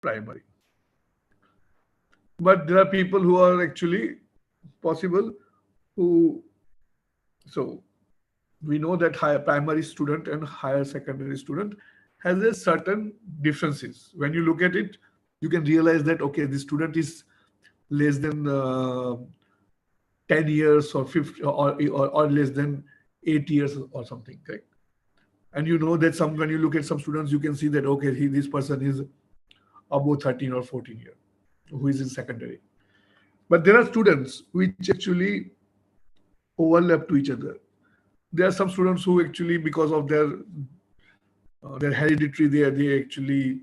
primary. But there are people who are actually possible who, so we know that higher primary student and higher secondary student has a certain differences. When you look at it, you can realize that, okay, this student is less than 10 years or 50 or less than 8 years or something, correct? And you know that some, when you look at some students, you can see that, okay, this person is above 13 or 14 years, who is in secondary. But there are students which actually overlap to each other. There are some students who actually, because of their hereditary, they actually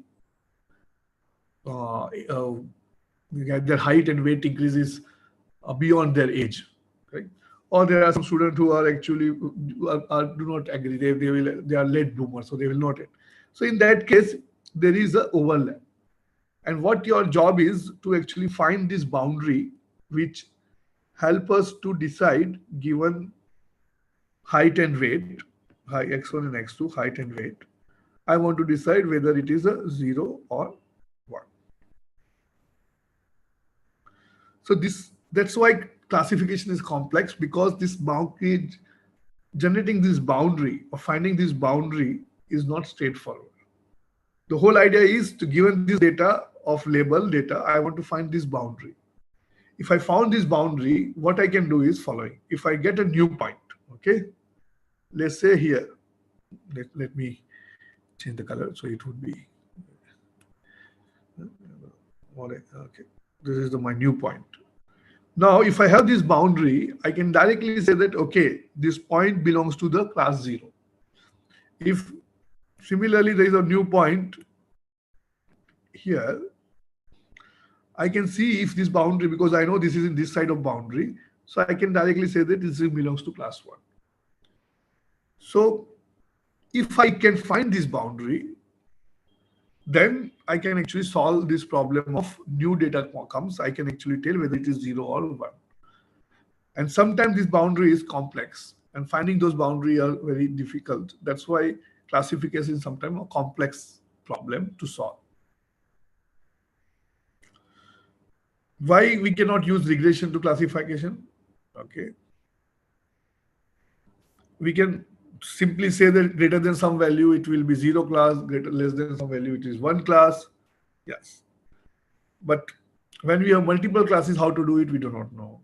their height and weight increases beyond their age, right? Or there are some students who are actually do not agree. They are late bloomers, so they will not. So in that case, there is a overlap. And what your job is to actually find this boundary which help us to decide, given height and weight, x1 and x2, height and weight, I want to decide whether it is a 0 or 1. So that's why classification is complex, because this boundary, generating this boundary or finding this boundary is not straightforward. The whole idea is to, given this data of label data, I want to find this boundary. If I found this boundary, what I can do is following. If I get a new point, okay, let's say here, let me change the color so it would be okay. This is my new point. Now, if I have this boundary, I can directly say that, okay, this point belongs to the class 0. If similarly there is a new point here, I can see if this boundary, because I know this is in this side of boundary, so I can directly say that this belongs to class 1. So if I can find this boundary, then I can actually solve this problem of new data comes. I can actually tell whether it is 0 or 1. And sometimes this boundary is complex, and finding those boundaries are very difficult. That's why classification is sometimes a complex problem to solve. Why we cannot use regression to classification? Okay. We can simply say that greater than some value, it will be 0 class, greater less than some value, it is 1 class. Yes. But when we have multiple classes, how to do it, we do not know.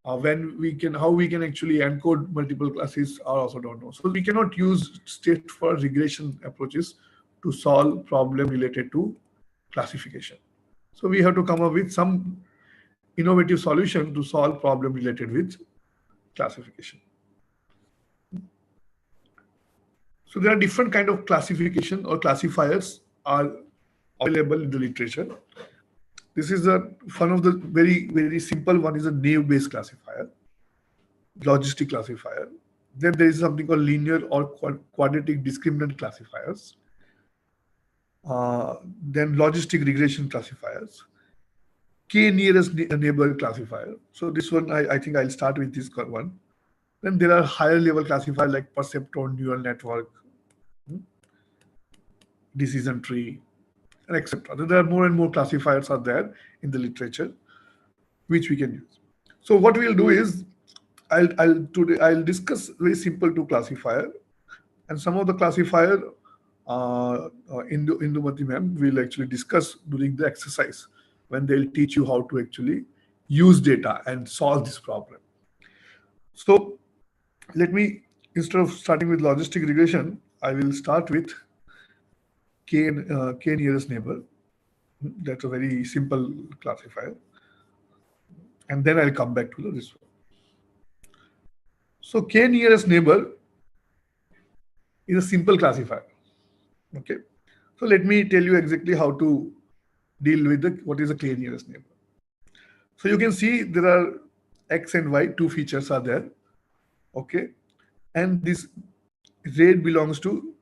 How we can actually encode multiple classes, I also don't know. So we cannot use straightforward regression approaches to solve problem related to classification. So we have to come up with some innovative solution to solve problem related with classification. So there are different kind of classification or classifiers are available in the literature. This is one of the very simple one is a naive-based classifier, logistic classifier. Then there is something called linear or quadratic discriminant classifiers. Then logistic regression classifiers, k-nearest neighbor classifier. So this one, I think I'll start with this one. Then there are higher level classifier like perceptron, neural network, decision tree, and etc. There are more and more classifiers are there in the literature, which we can use. So what we'll do is, I'll discuss very simple two classifier, and some of the classifier Indumati ma'am will actually discuss during the exercise when they'll teach you how to actually use data and solve this problem. So let me, instead of starting with logistic regression, I will start with k nearest neighbor. That's a very simple classifier. And then I'll come back to this one. So k nearest neighbor is a simple classifier. Okay. So let me tell you exactly how to deal with what is a k nearest neighbor. So you can see there are x and y, two features are there. Okay. And this red belongs to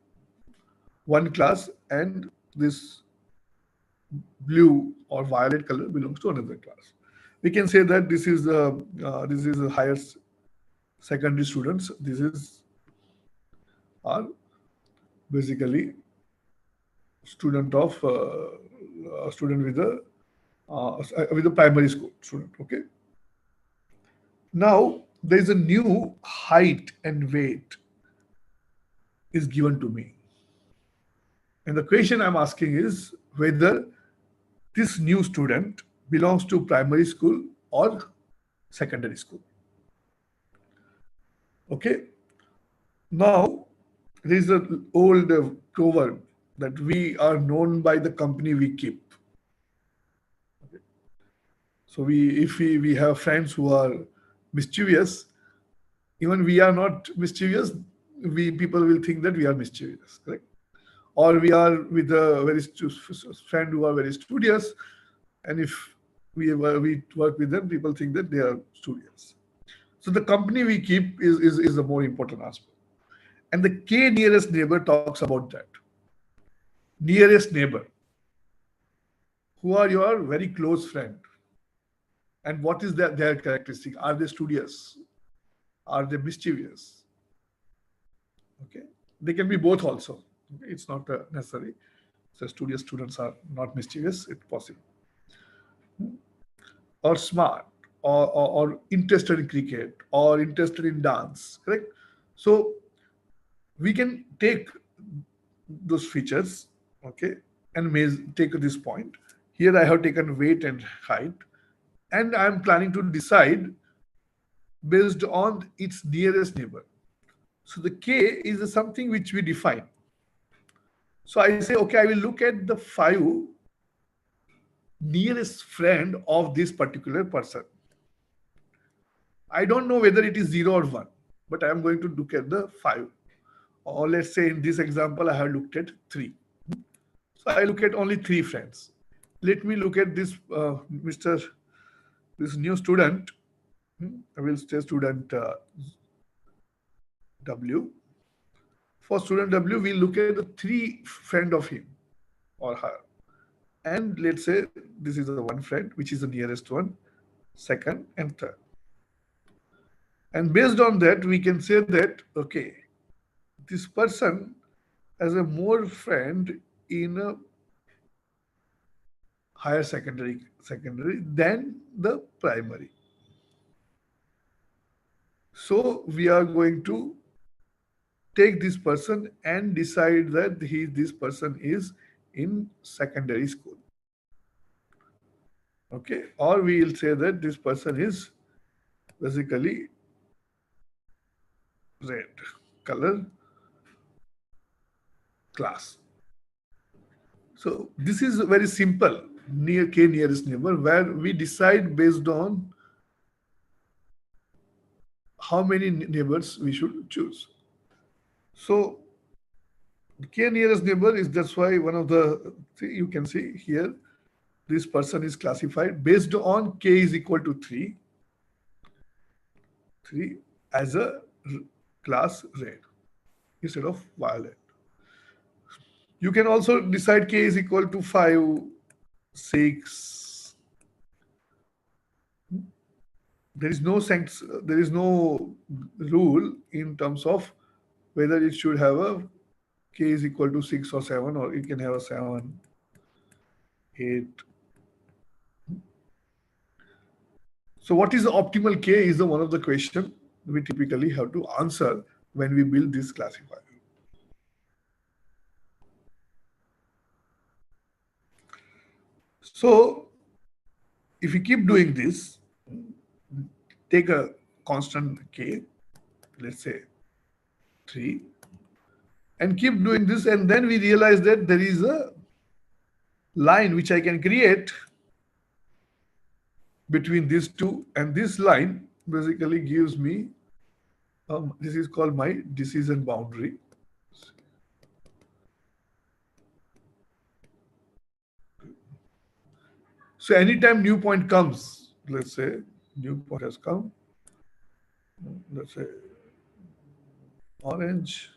one class, and this blue or violet color belongs to another class. We can say that this is a higher secondary students. This are basically student of student with the primary school student. Okay. Now there is a new height and weight is given to me, and the question I'm asking is whether this new student belongs to primary school or secondary school. Okay. Now there is an old proverb that we are known by the company we keep. So if we have friends who are mischievous, even we are not mischievous, we people will think that we are mischievous, correct? Or we are with a friend who are very studious, and if we work with them, people think that they are studious. So the company we keep is the more important aspect. And the K nearest neighbor talks about that. Nearest neighbor, who are your very close friend, and what is their characteristic? Are they studious? Are they mischievous? Okay, they can be both also. Okay? It's not necessary. So studious students are not mischievous. It's possible. Or smart, or interested in cricket, or interested in dance. Correct. So we can take those features. Okay, and may take this point. Here I have taken weight and height, and I am planning to decide based on its nearest neighbor. So the K is something which we define. So I say, okay, I will look at the 5 nearest friend of this particular person. I don't know whether it is 0 or 1, but I am going to look at the 5. Or let's say in this example, I have looked at 3. So I look at only 3 friends. Let me look at this this new student. I will say student W. For student W, we look at the 3 friend of him or her. And let's say this is the one friend, which is the nearest one, second and third. And based on that, we can say that, okay, this person has a more friend in a higher secondary than the primary. So we are going to take this person and decide that this person is in secondary school. Okay, or we will say that this person is basically red color class. So this is very simple near K nearest neighbor, where we decide based on how many neighbors we should choose. So K nearest neighbor is, that's why one of the, you can see here, this person is classified based on K is equal to 3 as a class red instead of violet. You can also decide K is equal to 5, 6. There is no rule in terms of whether it should have a K is equal to 6 or 7, or it can have a 7, 8. So what is the optimal K is the one of the question we typically have to answer when we build this classifier. So if you keep doing this, take a constant K, let's say 3, and keep doing this, and then we realize that there is a line which I can create between these two, and this line basically gives me, this is called my decision boundary. So anytime new point comes, let's say new point has come, let's say orange,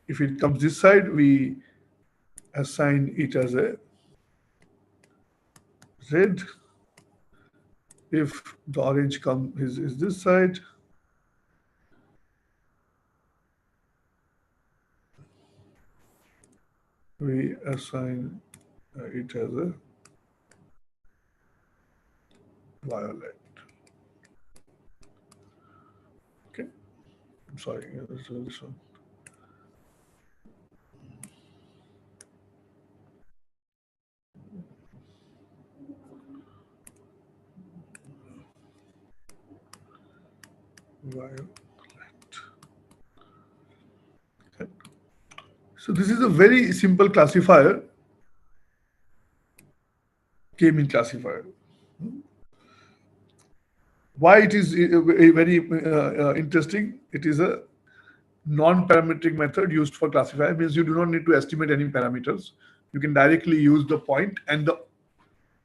if it comes this side, we assign it as a red. If the orange is this side, we assign it as a violet. Okay, I'm sorry, this one. Violet. Okay. So this is a very simple classifier, K-mean classifier. Why it is very interesting? It is a non-parametric method used for classifier, means you do not need to estimate any parameters. You can directly use the point and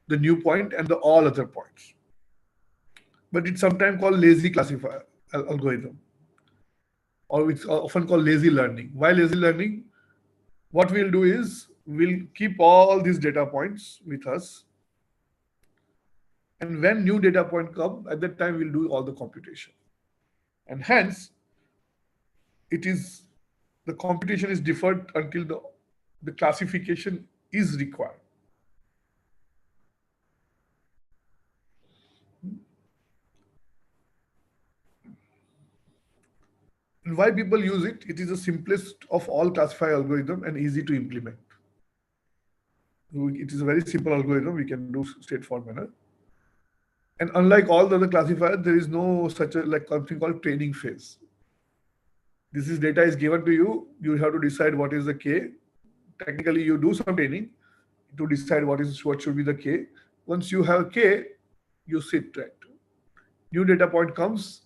the new point and the all other points. But it's sometimes called lazy classifier algorithm, or it's often called lazy learning. Why lazy learning? What we'll do is we'll keep all these data points with us, and when new data point come, at that time we'll do all the computation, and hence it is the computation is deferred until the classification is required. And why people use it? It is the simplest of all classifier algorithm and easy to implement. It is a very simple algorithm we can do straightforward manner. And unlike all the other classifiers, there is no such a like something called training phase. This is data is given to you. You have to decide what is the K. Technically, you do some training to decide what should be the K. Once you have K, you sit right. New data point comes,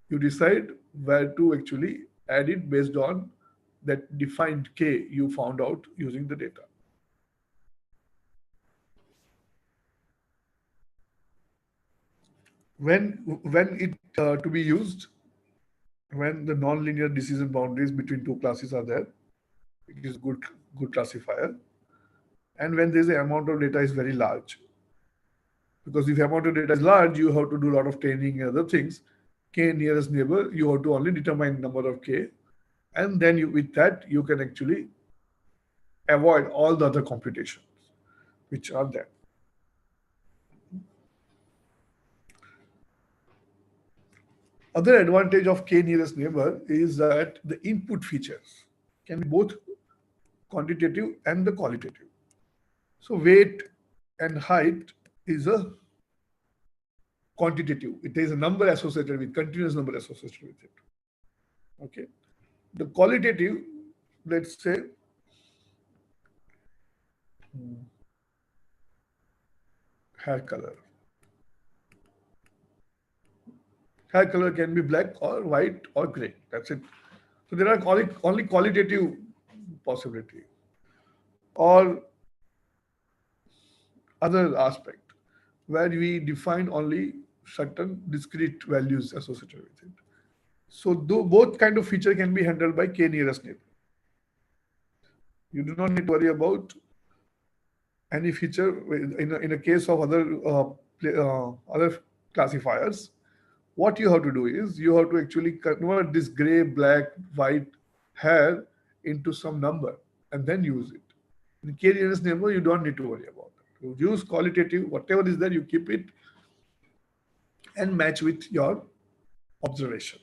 you decide where to actually add it based on that defined K you found out using the data. When it to be used, when the non-linear decision boundaries between two classes are there, it is good classifier. And when there's an amount of data is very large, because if the amount of data is large, you have to do a lot of training and other things. K nearest neighbor, you have to only determine number of K, and then with that you can actually avoid all the other computations which are there. Other advantage of K nearest neighbor is that the input features can be both quantitative and the qualitative. So weight and height is a quantitative. It is a number associated with, continuous number associated with it. Okay. The qualitative, let's say, hair color. Hair color can be black or white or gray. That's it. So there are only qualitative possibility or other aspect where we define only certain discrete values associated with it. So both kind of feature can be handled by K nearest neighbor. You do not need to worry about any feature in a case of other classifiers. What you have to do is you have to actually convert this gray, black, white hair into some number and then use it. In K nearest neighbor, you don't need to worry about it. You use qualitative, whatever is there, you keep it and match with your observation.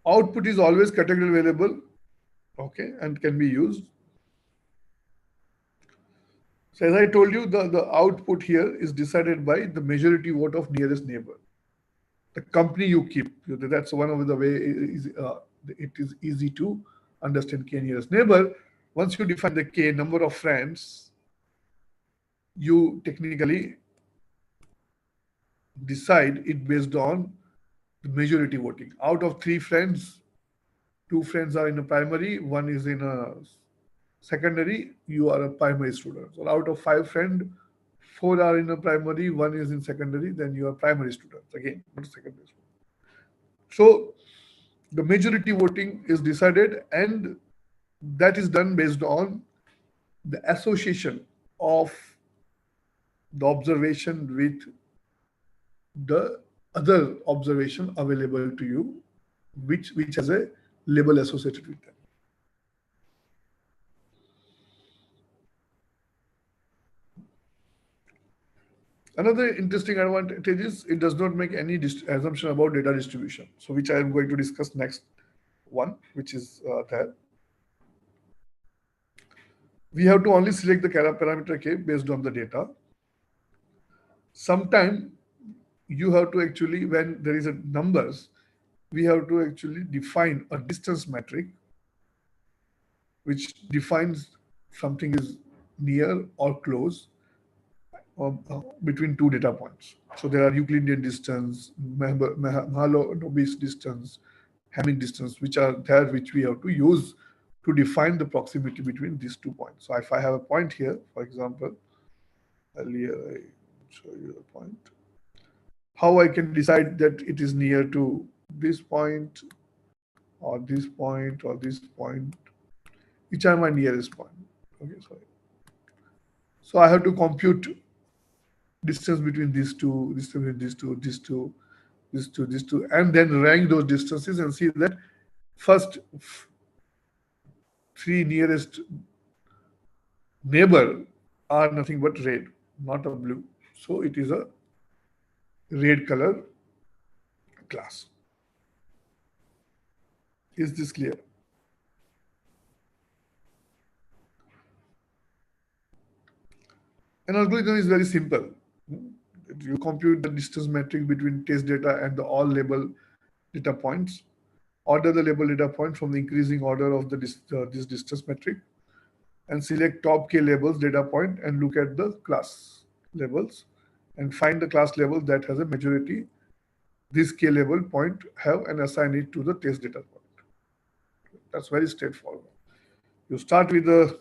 Output is always category available, okay, and can be used. So as I told you, the output here is decided by the majority vote of nearest neighbor. The company you keep. That's one of the way it is easy to understand K nearest neighbor. Once you define the K number of friends, you technically decide it based on the majority voting. Out of 3 friends, 2 friends are in a primary, 1 is in a secondary, you are a primary student. So out of 5 friends, 4 are in a primary, 1 is in secondary, then you are primary students again, not secondary student. So the majority voting is decided, and that is done based on the association of the observation with the other observation available to you, which has a label associated with them. Another interesting advantage is it does not make any assumption about data distribution. So which I am going to discuss next one, which is there. We have to only select the parameter k based on the data. Sometimes you have to actually, when there is a numbers, we have to actually define a distance metric which defines something is near or close between two data points. So there are Euclidean distance, Mahalanobis distance, Hamming distance, which are there, which we have to use to define the proximity between these 2 points. So if I have a point here, for example, earlier I show you the point, how I can decide that it is near to this point or this point or this point, which are my nearest point. Okay, sorry. So I have to compute distance between these two, distance between these two, and then rank those distances and see that first three nearest neighbor are nothing but red, not a blue. So it is a red color class. Is this clear? An algorithm is very simple. You compute the distance metric between test data and the all label data points, order the label data point from the increasing order of this distance metric, and select top k labels data point and look at the class labels and find the class level that has a majority this k label point have and assign it to the test data point. That's very straightforward. You start with the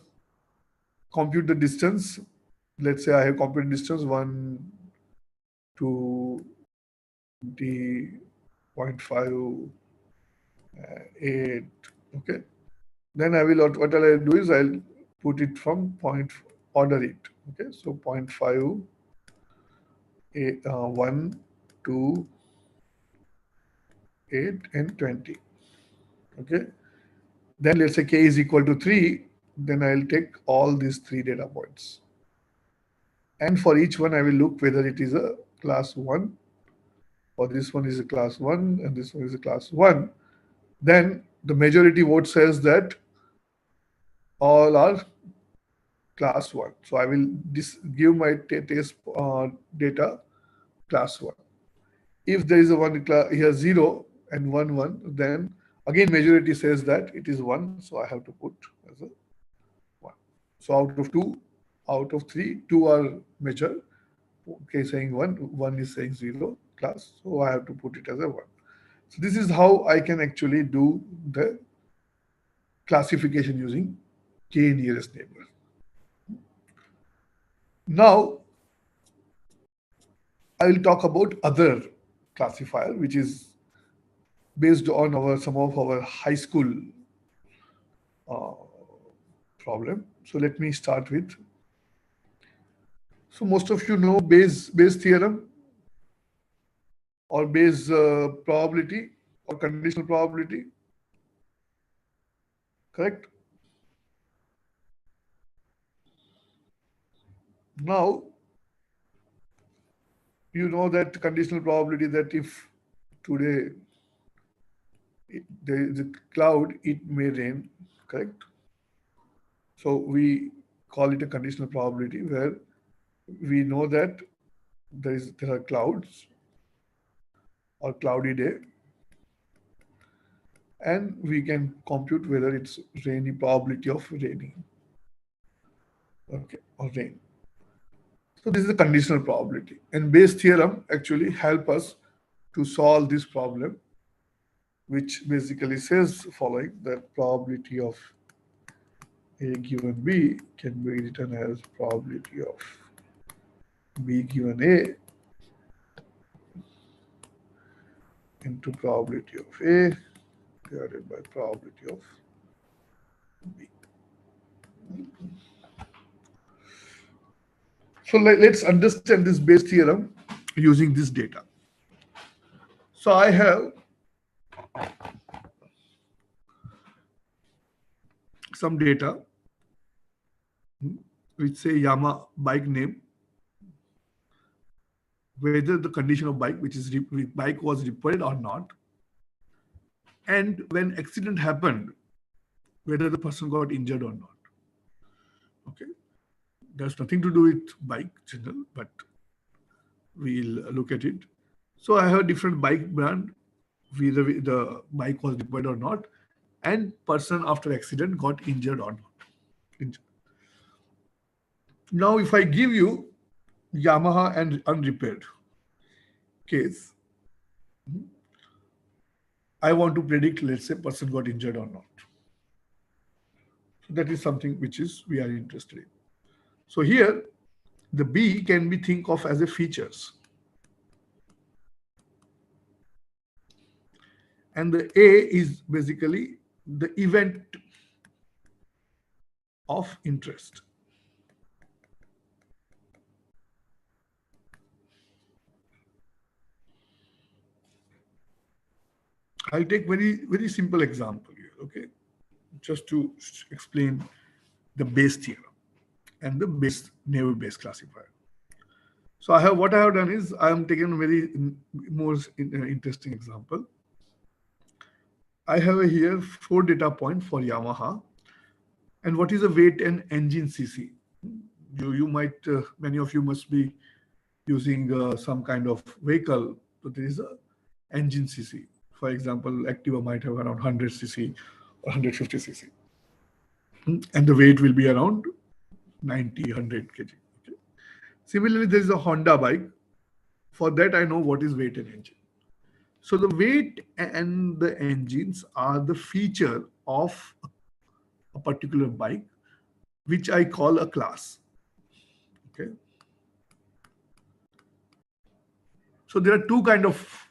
compute the distance. Let's say I have computed distance 1 to 20.58. Okay. Then I will, what I'll do is I'll put it from point, order it. Okay. So 0.5, 1, 2, 8, and 20. Okay. Then let's say k is equal to 3. Then I'll take all these 3 data points. And for each one, I will look whether it is a class 1 or this one is a class 1 and this one is a class 1. Then the majority vote says that all are class 1. So I will give my test data class 1. If there is a one here 0 and 1, 1, then again majority says that it is 1. So I have to put as a 1. So out of 2, out of 3, 2 are measured. Okay, saying 1, 1 is saying 0 class. So I have to put it as a 1. So this is how I can actually do the classification using k nearest neighbor. Now, I will talk about other classifier, which is based on some of our high school problem. So let me start with. So most of you know Bayes theorem or Bayes probability or conditional probability, correct? Now, you know that conditional probability that if today there is a cloud, it may rain, correct? So we call it a conditional probability where we know that there are clouds or cloudy day, and we can compute whether it's rainy, probability of raining, okay, or rain. So this is a conditional probability, and Bayes theorem actually help us to solve this problem, which basically says following that probability of A given B can be written as probability of B given A into probability of A divided by probability of B. So let's understand this Bayes theorem using this data. So I have some data which say Yama bike name, whether the condition of bike, which is bike was repaired or not, and when accident happened, whether the person got injured or not. Okay, there's nothing to do with bike general, but we'll look at it. So I have a different bike brand, whether the bike was repaired or not, and person after accident got injured or not. Now, if I give you Yamaha and unrepaired case, I want to predict, let's say, person got injured or not. So that is something which is we are interested in. So here, the B can be think of as a features, and the A is basically the event of interest. I'll take very simple example here, okay, just to explain the base theorem and the base naive-Bayes classifier. So what I have done is I am taking a very more interesting example. I have here 4 data point for Yamaha, and what is the weight and engine cc. You might many of you must be using some kind of vehicle. So there is a engine cc. For example, Activa might have around 100 cc or 150 cc, and the weight will be around 90, 100 kg. Okay. Similarly, there is a Honda bike. For that, I know what is weight and engine. So the weight and the engines are the feature of a particular bike, which I call a class. Okay. So there are two kind of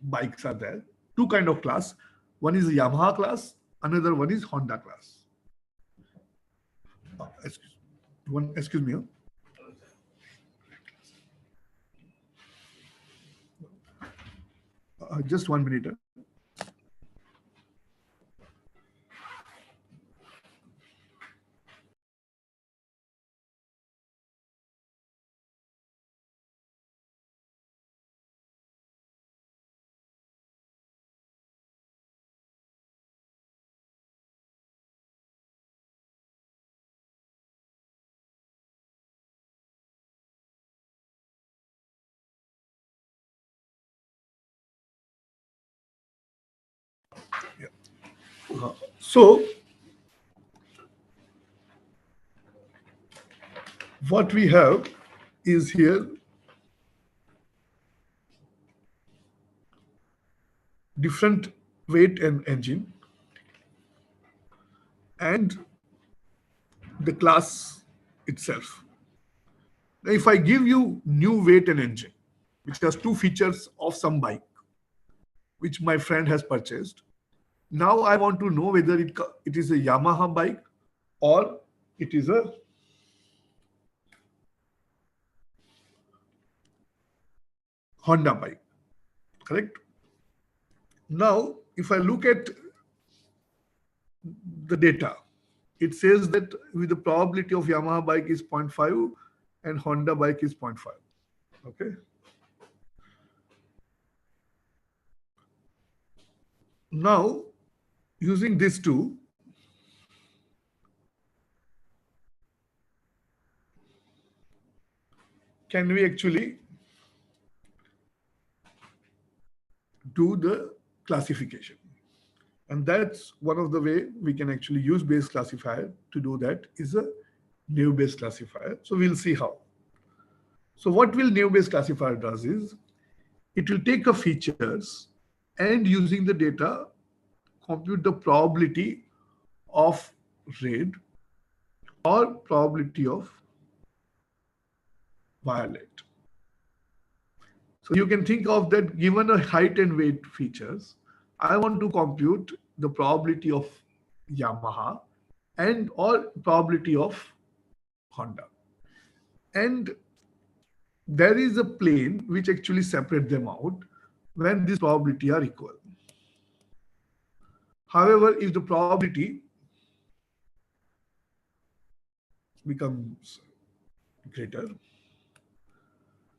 bikes are there, two kind of class. One is Yamaha class, another one is Honda class. Excuse me. Just 1 minute. So what we have is here different weight and engine and the class itself. Now, if I give you new weight and engine, which has two features of some bike, which my friend has purchased, now I want to know whether it is a Yamaha bike or it is a Honda bike, correct? Now, if I look at the data, it says that with the probability of Yamaha bike is 0.5 and Honda bike is 0.5. Okay. Now, using these two, can we actually do the classification? And that's one of the way we can actually use Bayes classifier to do that is a naive-Bayes classifier. So we'll see how. So what will naive-Bayes classifier does is it will take a features and using the data compute the probability of red or probability of violet. So you can think of that given a height and weight features, I want to compute the probability of Yamaha and or probability of Honda. And there is a plane which actually separate them out when these probability are equal. However, if the probability becomes greater,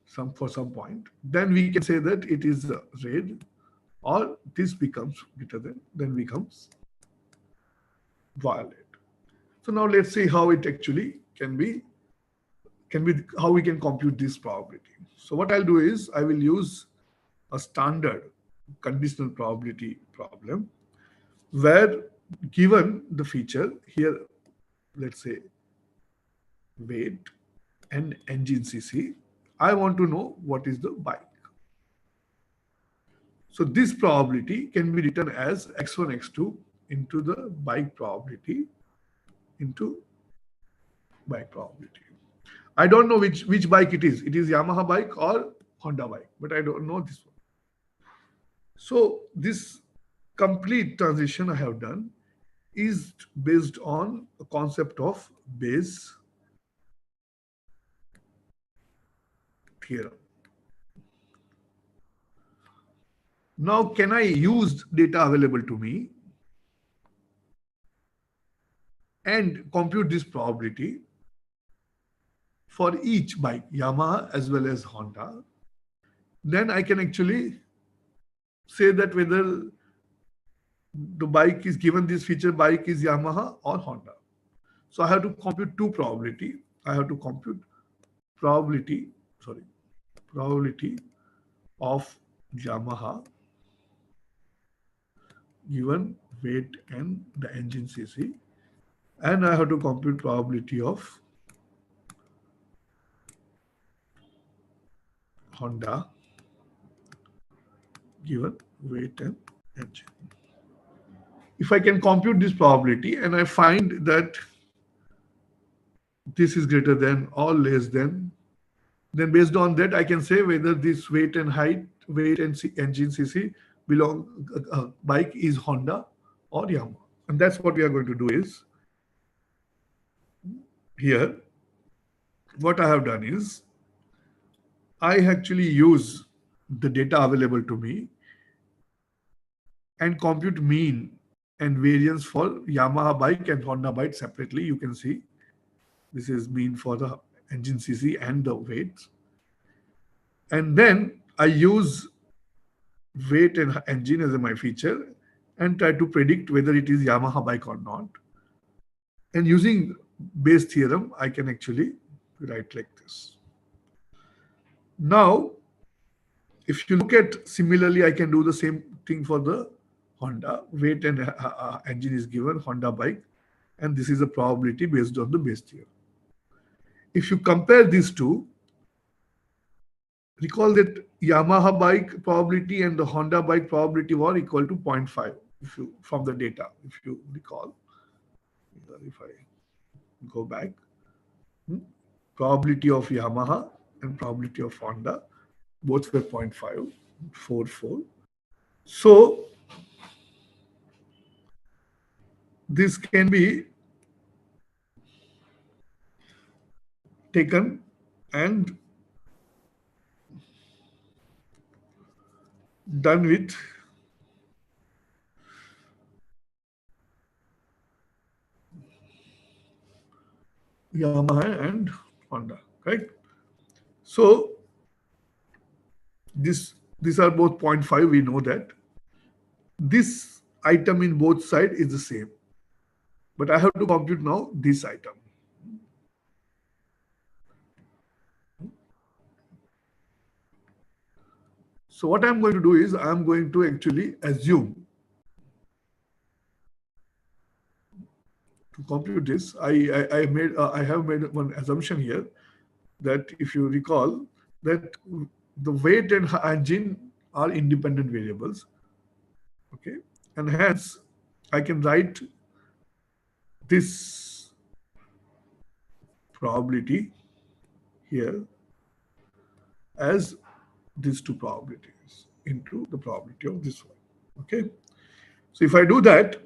some point, then we can say that it is red, or this becomes greater than, then becomes violet. So now let's see how it actually can be how we can compute this probability. So what I'll do is I will use a standard conditional probability problem where, given the feature here, let's say weight and engine cc, I want to know what is the bike. So this probability can be written as x1 x2 into the bike probability into bike probability. I don't know which bike it is. It is Yamaha bike or Honda bike, but I don't know this one. So this complete transition I have done is based on a concept of Bayes' theorem. Now, can I use data available to me and compute this probability for each bike, Yamaha as well as Honda? Then I can actually say that whether the bike is given this feature, bike is Yamaha or Honda. So I have to compute two probability. I have to compute probability, probability of Yamaha given weight and the engine cc, and I have to compute probability of Honda given weight and engine. If I can compute this probability and I find that this is greater than or less than, then based on that I can say whether this weight and height, weight and engine cc belong bike is Honda or Yamaha. And that's what we are going to do is here. What I have done is I actually use the data available to me and compute mean and variance for Yamaha bike and Honda bike separately. You can see this is mean for the engine cc and the weights. And then I use weight and engine as my feature and try to predict whether it is Yamaha bike or not. And using Bayes theorem, I can actually write like this. Now, if you look at similarly, I can do the same thing for the Honda. Weight and engine is given, Honda bike, and this is a probability based on the Bayes theorem. If you compare these two, recall that Yamaha bike probability and the Honda bike probability were equal to 0.5 from the data, if you recall. If I go back, probability of Yamaha and probability of Honda, both were 0.5, 44. So this can be taken and done with Yamaha and Honda, right? So these are both 0.5. We know that this item in both sides is the same, but I have to compute now this item. So what I'm going to do is I'm going to actually assume to compute this. I have made one assumption here that if you recall that the weight and engine are independent variables, okay, and hence I can write this probability here as these two probabilities into the probability of this one. Okay, so if I do that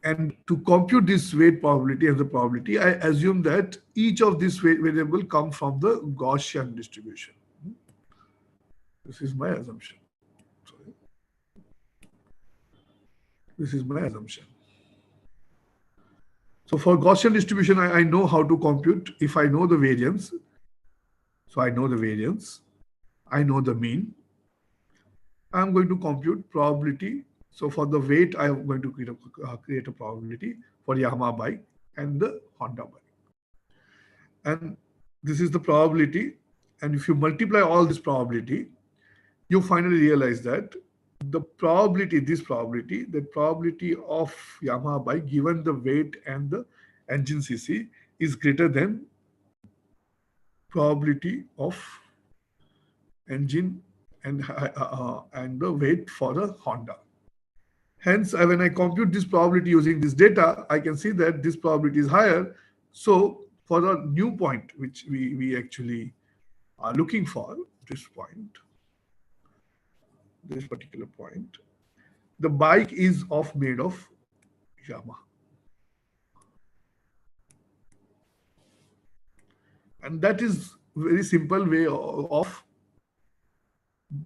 and to compute this weight probability and the probability, I assume that each of these weight variable come from the Gaussian distribution. This is my assumption. Sorry. This is my assumption. So for Gaussian distribution, I know how to compute. If I know the variance, so I know the variance, I know the mean, I'm going to compute probability. So for the weight, I am going to create a probability for Yamaha bike and the Honda bike. And this is the probability. And if you multiply all this probability, you finally realize that the probability, the probability of Yamaha bike given the weight and the engine CC is greater than probability of engine and the weight for the Honda. Hence, when I compute this probability using this data, I can see that this probability is higher. So for the new point, which we actually are looking for, this particular point, the bike is made of Yamaha. And that is very simple way of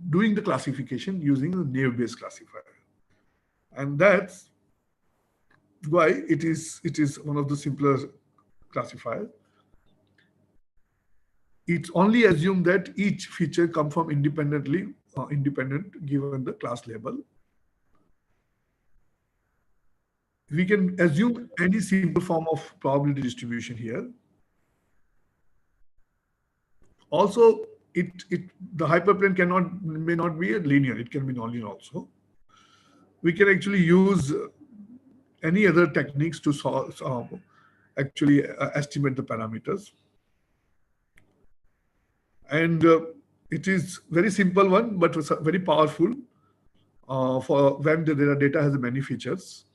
doing the classification using a naive-based classifier. And that's why it is one of the simpler classifiers. It's only assumed that each feature come from independent given the class label. We can assume any simple form of probability distribution here. Also, the hyperplane may not be a linear, it can be nonlinear also. We can actually use any other techniques to actually estimate the parameters. And it is very simple one, but very powerful for when the data has many features.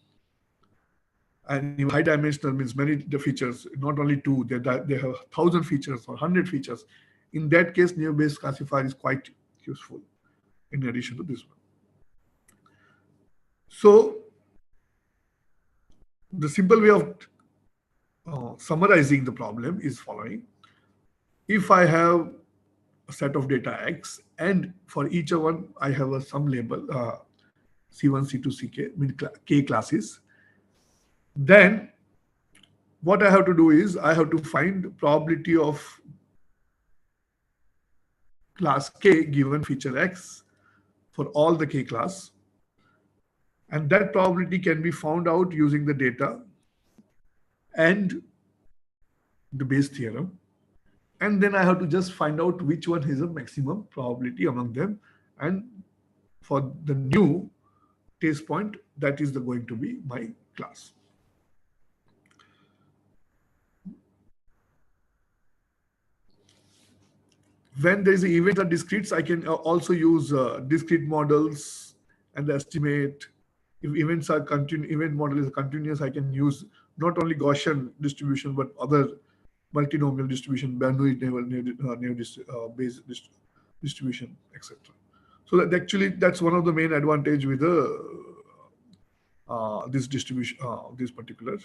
And high dimensional means many the features, not only two, they have 1,000 features or 100 features. In that case, naive-based classifier is quite useful in addition to this one. So the simple way of summarizing the problem is following. If I have a set of data X, and for each one I have some label C1, C2, Ck, mean K classes, then what I have to do is I have to find probability of class K given feature X for all the K class. And that probability can be found out using the data and the Bayes theorem. And then I have to just find out which one has a maximum probability among them. And for the new test point, that is going to be my class. When there is an event or discretes, I can also use discrete models and estimate. If events are event model is continuous, I can use not only Gaussian distribution but other multinomial distribution, Bernoulli Bayes distribution, etc. So that actually that's one of the main advantage with this distribution, this particular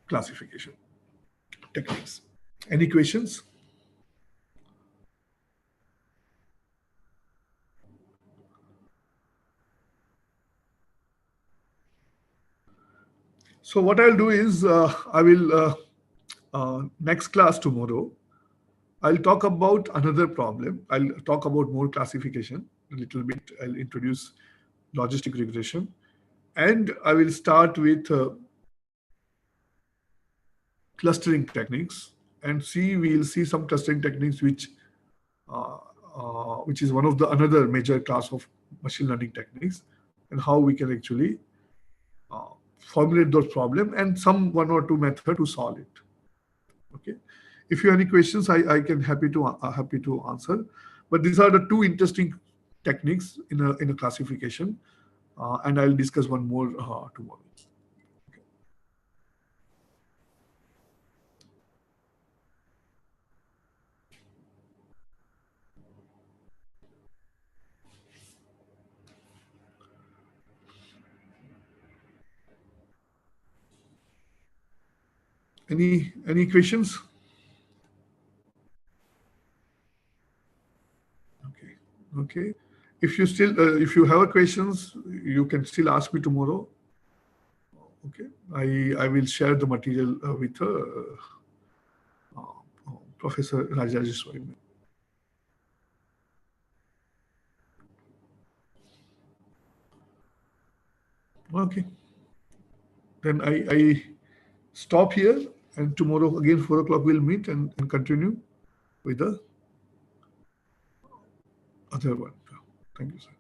classification techniques. Any questions? So what I'll do is I will next class tomorrow, I'll talk about another problem. I'll talk about more classification a little bit. I'll introduce logistic regression, and I will start with clustering techniques, and we'll see some clustering techniques which is one of the another major class of machine learning techniques, and how we can actually formulate those problems and some one or two method to solve it. Okay. If you have any questions, I can happy to answer. But these are the two interesting techniques in a classification, and I'll discuss one more tomorrow. Okay. Any questions? Okay. If you have questions, you can still ask me tomorrow. Okay, I will share the material with Professor Rajarajeshwari. Okay, then I stop here, and tomorrow again 4 o'clock we'll meet and continue with the other one. Thank you, sir.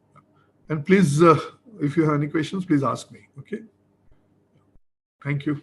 And please, if you have any questions, please ask me. Okay. Thank you.